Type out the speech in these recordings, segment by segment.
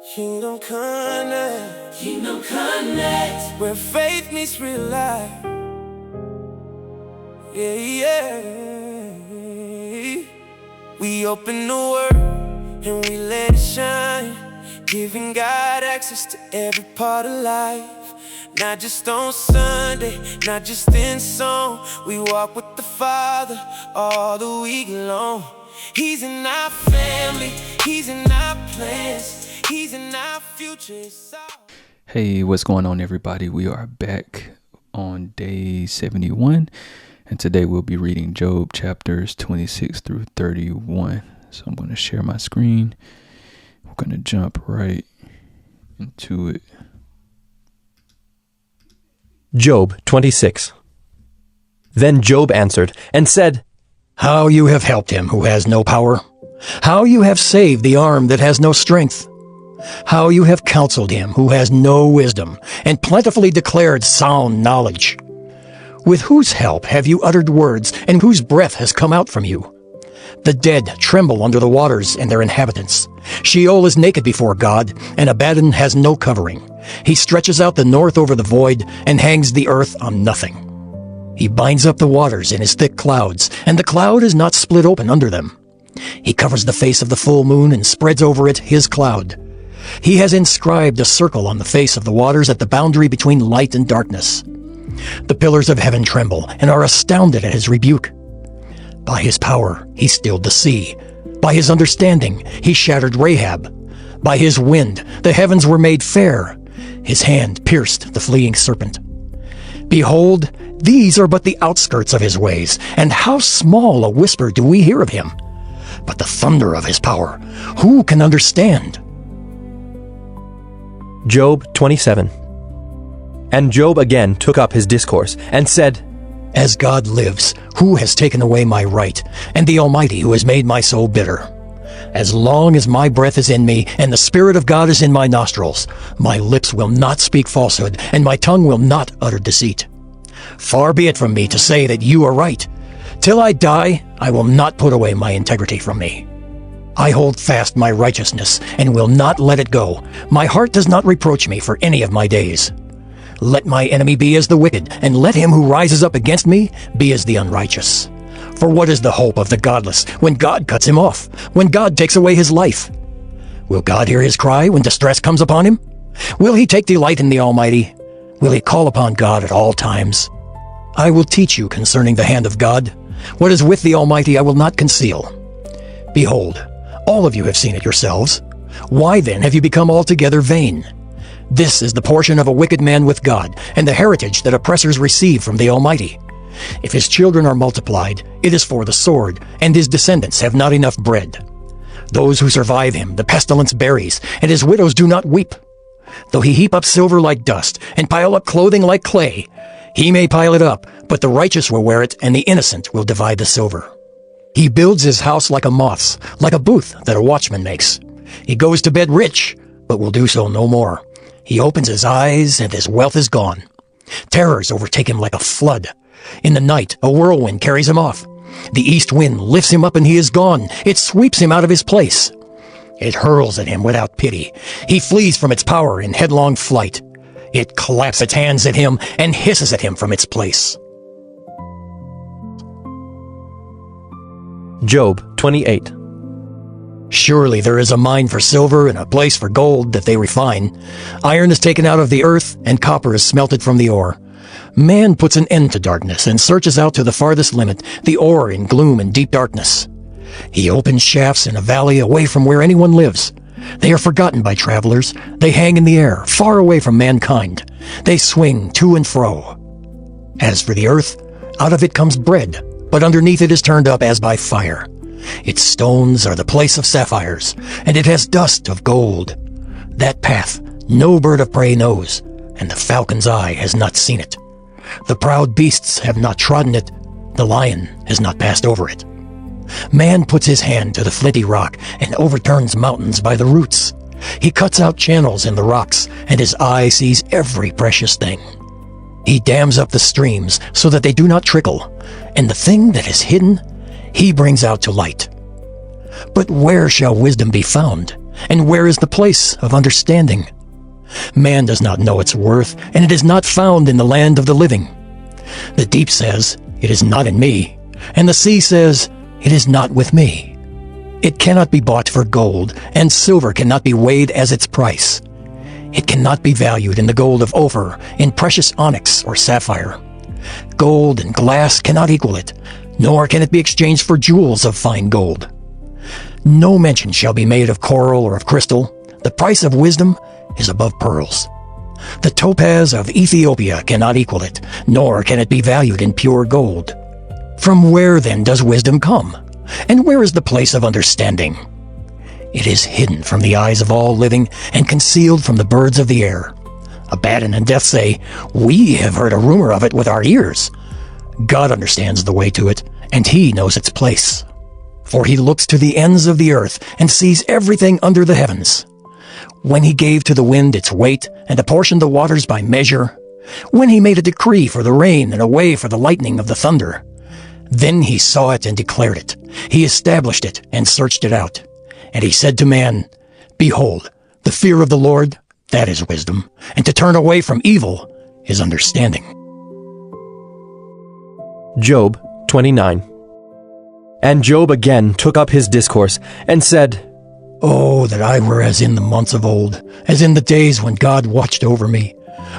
Kingdom Connect. Kingdom Connect. Where faith meets real life. Yeah, yeah. We open the Word and we let it shine, giving God access to every part of life. Not just on Sunday, not just in song. We walk with the Father all the week long. He's in our family, He's in our plans, He's in our future. Hey, what's going on, everybody? We are back on day 71, and today we'll be reading Job chapters 26 through 31. So I'm going to share my screen. We're going to jump right into it. Job 26. Then Job answered and said, How you have helped him who has no power! How you have saved the arm that has no strength! How you have counseled him who has no wisdom, and plentifully declared sound knowledge! With whose help have you uttered words, and whose breath has come out from you? The dead tremble under the waters and their inhabitants. Sheol is naked before God, and Abaddon has no covering. He stretches out the north over the void, and hangs the earth on nothing. He binds up the waters in his thick clouds, and the cloud is not split open under them. He covers the face of the full moon, and spreads over it his cloud. He has inscribed a circle on the face of the waters at the boundary between light and darkness. The pillars of heaven tremble, and are astounded at his rebuke. By his power he stilled the sea. By his understanding he shattered Rahab. By his wind the heavens were made fair. His hand pierced the fleeing serpent. Behold, these are but the outskirts of his ways, and how small a whisper do we hear of him! But the thunder of his power, who can understand? Job 27. And Job again took up his discourse, and said, As God lives, who has taken away my right, and the Almighty who has made my soul bitter? As long as my breath is in me, and the Spirit of God is in my nostrils, my lips will not speak falsehood, and my tongue will not utter deceit. Far be it from me to say that you are right. Till I die, I will not put away my integrity from me. I hold fast my righteousness, and will not let it go. My heart does not reproach me for any of my days. Let my enemy be as the wicked, and let him who rises up against me be as the unrighteous. For what is the hope of the godless when God cuts him off, when God takes away his life? Will God hear his cry when distress comes upon him? Will he take delight in the Almighty? Will he call upon God at all times? I will teach you concerning the hand of God. What is with the Almighty I will not conceal. Behold, all of you have seen it yourselves. Why then have you become altogether vain? This is the portion of a wicked man with God, and the heritage that oppressors receive from the Almighty. If his children are multiplied, it is for the sword, and his descendants have not enough bread. Those who survive him the pestilence buries, and his widows do not weep. Though he heap up silver like dust, and pile up clothing like clay, he may pile it up, but the righteous will wear it, and the innocent will divide the silver. He builds his house like a moth's, like a booth that a watchman makes. He goes to bed rich, but will do so no more. He opens his eyes, and his wealth is gone. Terrors overtake him like a flood. In the night, a whirlwind carries him off. The east wind lifts him up, and he is gone. It sweeps him out of his place. It hurls at him without pity. He flees from its power in headlong flight. It claps its hands at him and hisses at him from its place. Job 28. Surely there is a mine for silver and a place for gold that they refine. Iron is taken out of the earth, and copper is smelted from the ore. Man puts an end to darkness and searches out to the farthest limit, the ore in gloom and deep darkness. He opens shafts in a valley away from where anyone lives. They are forgotten by travelers. They hang in the air, far away from mankind. They swing to and fro. As for the earth, out of it comes bread, but underneath it is turned up as by fire. Its stones are the place of sapphires, and it has dust of gold. That path no bird of prey knows, and the falcon's eye has not seen it. The proud beasts have not trodden it, the lion has not passed over it. Man puts his hand to the flinty rock, and overturns mountains by the roots. He cuts out channels in the rocks, and his eye sees every precious thing. He dams up the streams so that they do not trickle, and the thing that is hidden he brings out to light. But where shall wisdom be found? And where is the place of understanding? Man does not know its worth, and it is not found in the land of the living. The deep says, "It is not in me," and the sea says, "It is not with me." It cannot be bought for gold, and silver cannot be weighed as its price. It cannot be valued in the gold of Ophir, in precious onyx or sapphire. Gold and glass cannot equal it, nor can it be exchanged for jewels of fine gold. No mention shall be made of coral or of crystal. The price of wisdom is above pearls. The topaz of Ethiopia cannot equal it, nor can it be valued in pure gold. From where then does wisdom come? And where is the place of understanding? It is hidden from the eyes of all living and concealed from the birds of the air. Abaddon and Death say, "We have heard a rumor of it with our ears." God understands the way to it, and he knows its place. For he looks to the ends of the earth and sees everything under the heavens. When he gave to the wind its weight and apportioned the waters by measure, when he made a decree for the rain and a way for the lightning of the thunder, then he saw it and declared it. He established it and searched it out. And he said to man, "Behold, the fear of the Lord, that is wisdom, and to turn away from evil is understanding." Job 29. And Job again took up his discourse and said, "Oh, that I were as in the months of old, as in the days when God watched over me,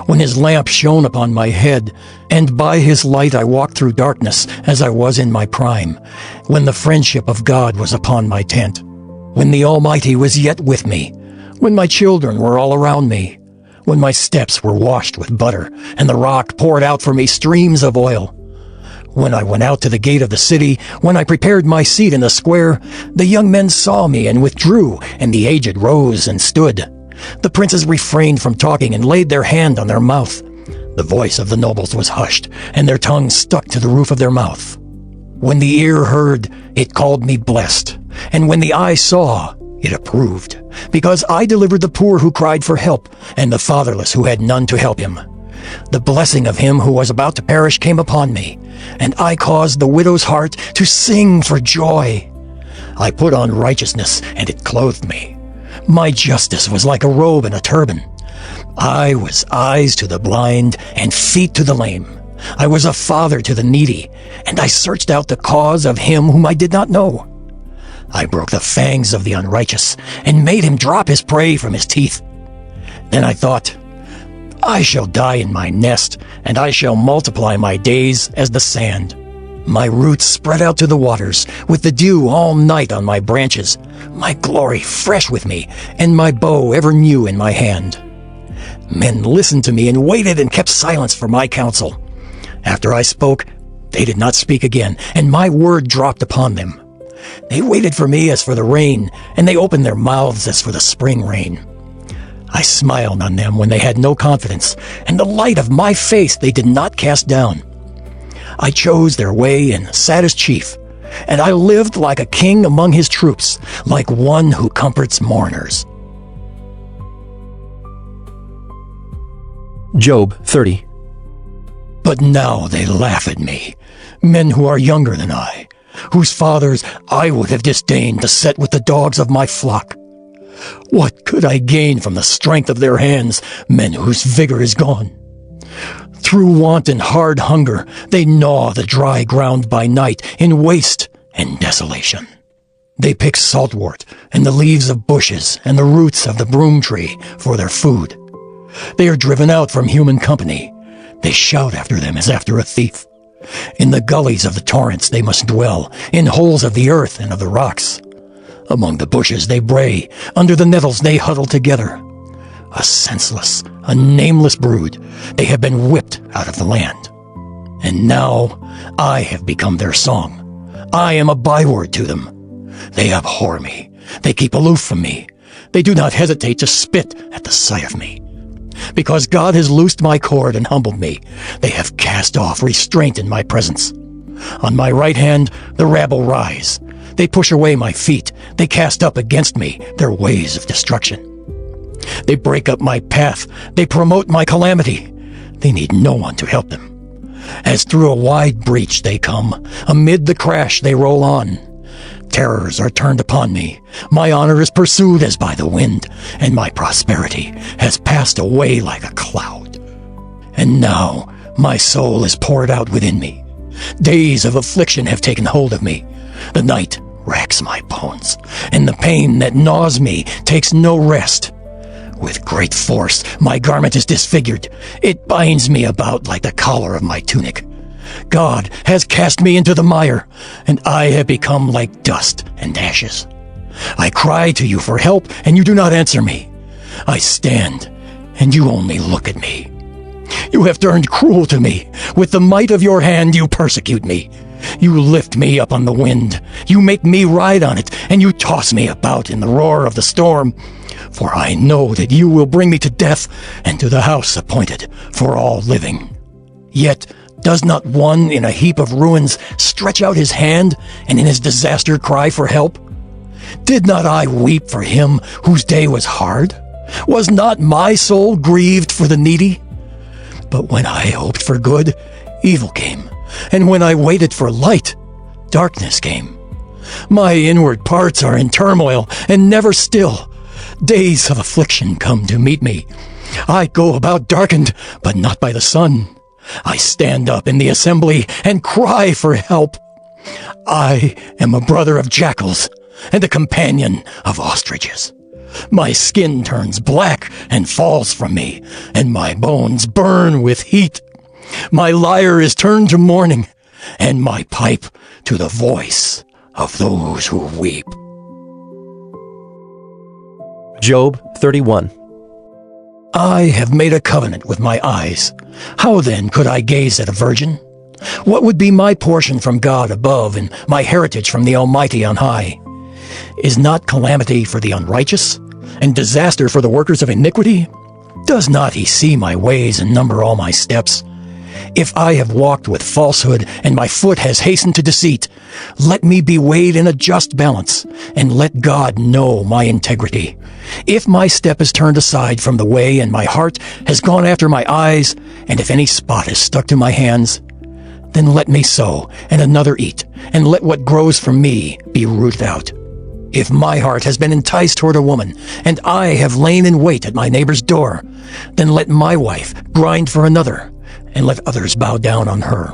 when his lamp shone upon my head, and by his light I walked through darkness as I was in my prime, when the friendship of God was upon my tent, when the Almighty was yet with me, when my children were all around me, when my steps were washed with butter, and the rock poured out for me streams of oil. When I went out to the gate of the city, when I prepared my seat in the square, the young men saw me and withdrew, and the aged rose and stood. The princes refrained from talking and laid their hand on their mouth. The voice of the nobles was hushed, and their tongue stuck to the roof of their mouth. When the ear heard, it called me blessed, and when the eye saw, it approved, because I delivered the poor who cried for help, and the fatherless who had none to help him. The blessing of him who was about to perish came upon me, and I caused the widow's heart to sing for joy. I put on righteousness, and it clothed me. My justice was like a robe and a turban. I was eyes to the blind and feet to the lame. I was a father to the needy, and I searched out the cause of him whom I did not know. I broke the fangs of the unrighteous, and made him drop his prey from his teeth. Then I thought, I shall die in my nest, and I shall multiply my days as the sand. My roots spread out to the waters, with the dew all night on my branches, my glory fresh with me, and my bow ever new in my hand. Men listened to me and waited and kept silence for my counsel. After I spoke, they did not speak again, and my word dropped upon them. They waited for me as for the rain, and they opened their mouths as for the spring rain. I smiled on them when they had no confidence, and the light of my face they did not cast down. I chose their way and sat as chief, and I lived like a king among his troops, like one who comforts mourners. Job 30. But now they laugh at me, men who are younger than I, whose fathers I would have disdained to set with the dogs of my flock. What could I gain from the strength of their hands, men whose vigor is gone? Through want and hard hunger, they gnaw the dry ground by night in waste and desolation. They pick saltwort and the leaves of bushes and the roots of the broom tree for their food. They are driven out from human company. They shout after them as after a thief. In the gullies of the torrents they must dwell, in holes of the earth and of the rocks. Among the bushes they bray, under the nettles they huddle together. A senseless, a nameless brood, they have been whipped out of the land. And now I have become their song. I am a byword to them. They abhor me. They keep aloof from me. They do not hesitate to spit at the sight of me. Because God has loosed my cord and humbled me, they have cast off restraint in my presence. On my right hand the rabble rise. They push away my feet. They cast up against me their ways of destruction. They break up my path. They promote my calamity. They need no one to help them. As through a wide breach they come. Amid the crash they roll on. Terrors are turned upon me. My honor is pursued as by the wind, and my prosperity has passed away like a cloud. And now my soul is poured out within me. Days of affliction have taken hold of me. The night racks my bones, and the pain that gnaws me takes no rest. With great force, my garment is disfigured. It binds me about like the collar of my tunic. God has cast me into the mire, and I have become like dust and ashes. I cry to you for help, and you do not answer me. I stand, and you only look at me. You have turned cruel to me. With the might of your hand you persecute me. You lift me up on the wind. You make me ride on it, and you toss me about in the roar of the storm. For I know that you will bring me to death, and to the house appointed for all living. Yet does not one in a heap of ruins stretch out his hand, and in his disaster cry for help? Did not I weep for him whose day was hard? Was not my soul grieved for the needy? But when I hoped for good, evil came, and when I waited for light, darkness came. My inward parts are in turmoil and never still. Days of affliction come to meet me. I go about darkened, but not by the sun. I stand up in the assembly and cry for help. I am a brother of jackals and a companion of ostriches. My skin turns black and falls from me, and my bones burn with heat. My lyre is turned to mourning, and my pipe to the voice of those who weep. Job 31. I have made a covenant with my eyes. How then could I gaze at a virgin? What would be my portion from God above and my heritage from the Almighty on high? Is not calamity for the unrighteous and disaster for the workers of iniquity? Does not he see my ways and number all my steps? If I have walked with falsehood and my foot has hastened to deceit, let me be weighed in a just balance, and let God know my integrity. If my step is turned aside from the way and my heart has gone after my eyes, and if any spot is stuck to my hands, then let me sow and another eat, and let what grows from me be rooted out. If my heart has been enticed toward a woman, and I have lain in wait at my neighbor's door, then let my wife grind for another, and let others bow down on her.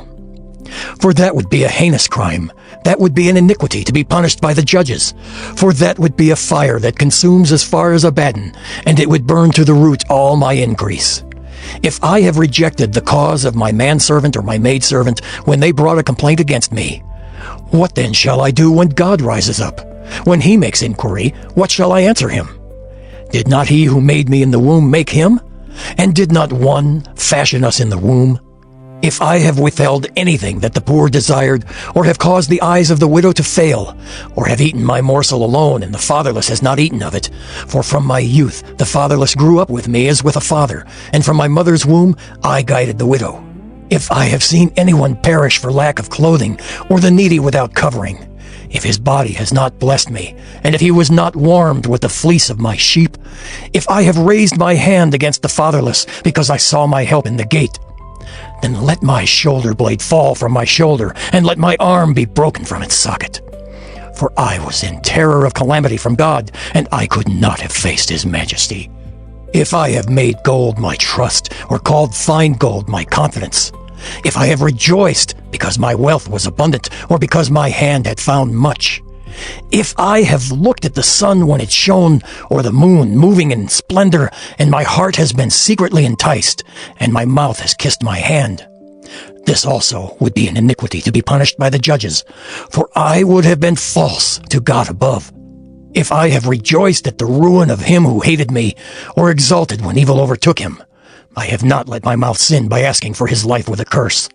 For that would be a heinous crime. That would be an iniquity to be punished by the judges. For that would be a fire that consumes as far as Abaddon, and it would burn to the root all my increase. If I have rejected the cause of my manservant or my maidservant when they brought a complaint against me, what then shall I do when God rises up? When he makes inquiry, what shall I answer him? Did not he who made me in the womb make him? And did not one fashion us in the womb? If I have withheld anything that the poor desired, or have caused the eyes of the widow to fail, or have eaten my morsel alone, and the fatherless has not eaten of it, for from my youth the fatherless grew up with me as with a father, and from my mother's womb I guided the widow. If I have seen anyone perish for lack of clothing, or the needy without covering, if his body has not blessed me, and if he was not warmed with the fleece of my sheep, if I have raised my hand against the fatherless, because I saw my help in the gate, then let my shoulder blade fall from my shoulder, and let my arm be broken from its socket. For I was in terror of calamity from God, and I could not have faced his majesty. If I have made gold my trust, or called fine gold my confidence, if I have rejoiced because my wealth was abundant, or because my hand had found much, if I have looked at the sun when it shone, or the moon moving in splendor, and my heart has been secretly enticed, and my mouth has kissed my hand, this also would be an iniquity to be punished by the judges, for I would have been false to God above. If I have rejoiced at the ruin of him who hated me, or exulted when evil overtook him, I have not let my mouth sin by asking for his life with a curse.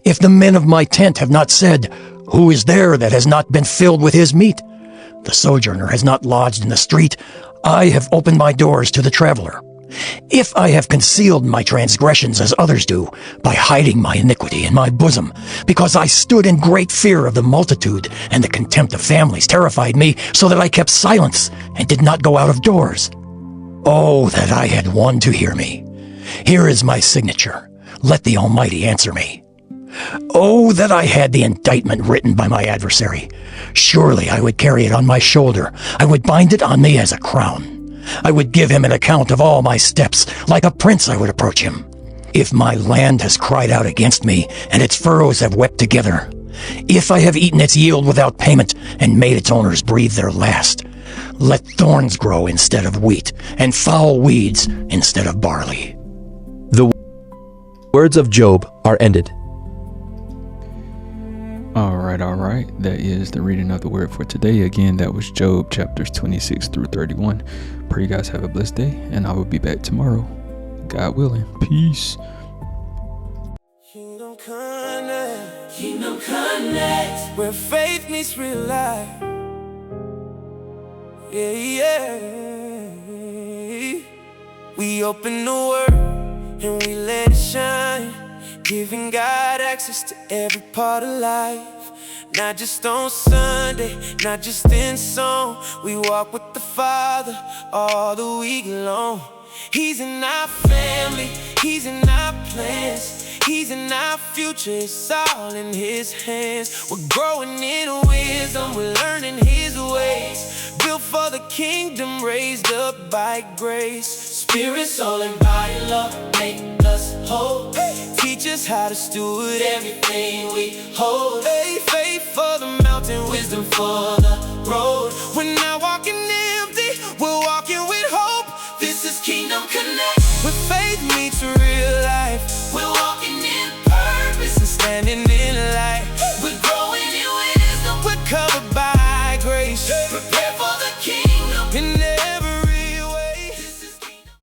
If the men of my tent have not said, who is there that has not been filled with his meat? The sojourner has not lodged in the street. I have opened my doors to the traveler. If I have concealed my transgressions as others do, by hiding my iniquity in my bosom, because I stood in great fear of the multitude, and the contempt of families terrified me, so that I kept silence and did not go out of doors. Oh, that I had one to hear me. Here is my signature. Let the Almighty answer me. Oh, that I had the indictment written by my adversary. Surely I would carry it on my shoulder. I would bind it on me as a crown. I would give him an account of all my steps. Like a prince I would approach him. If my land has cried out against me, and its furrows have wept together, if I have eaten its yield without payment, and made its owners breathe their last, let thorns grow instead of wheat, and foul weeds instead of barley. The words of Job are ended. All right. That is the reading of the word for today. Again, that was Job chapters 26 through 31. Pray you guys have a blessed day, and I will be back tomorrow, God willing. Peace. Kingdom Connect, where faith meets real life. Yeah. We open the word and we let it shine, giving God access to every part of life. Not just on Sunday, not just in song. We walk with the Father all the week long. He's in our family, He's in our plans, He's in our future, it's all in His hands. We're growing in wisdom, we're learning His ways. Built for the kingdom, raised up by grace. Spirit, soul, and body, love, make us whole. Teach us how to steward everything we hold. Faith for the mountain, wisdom for the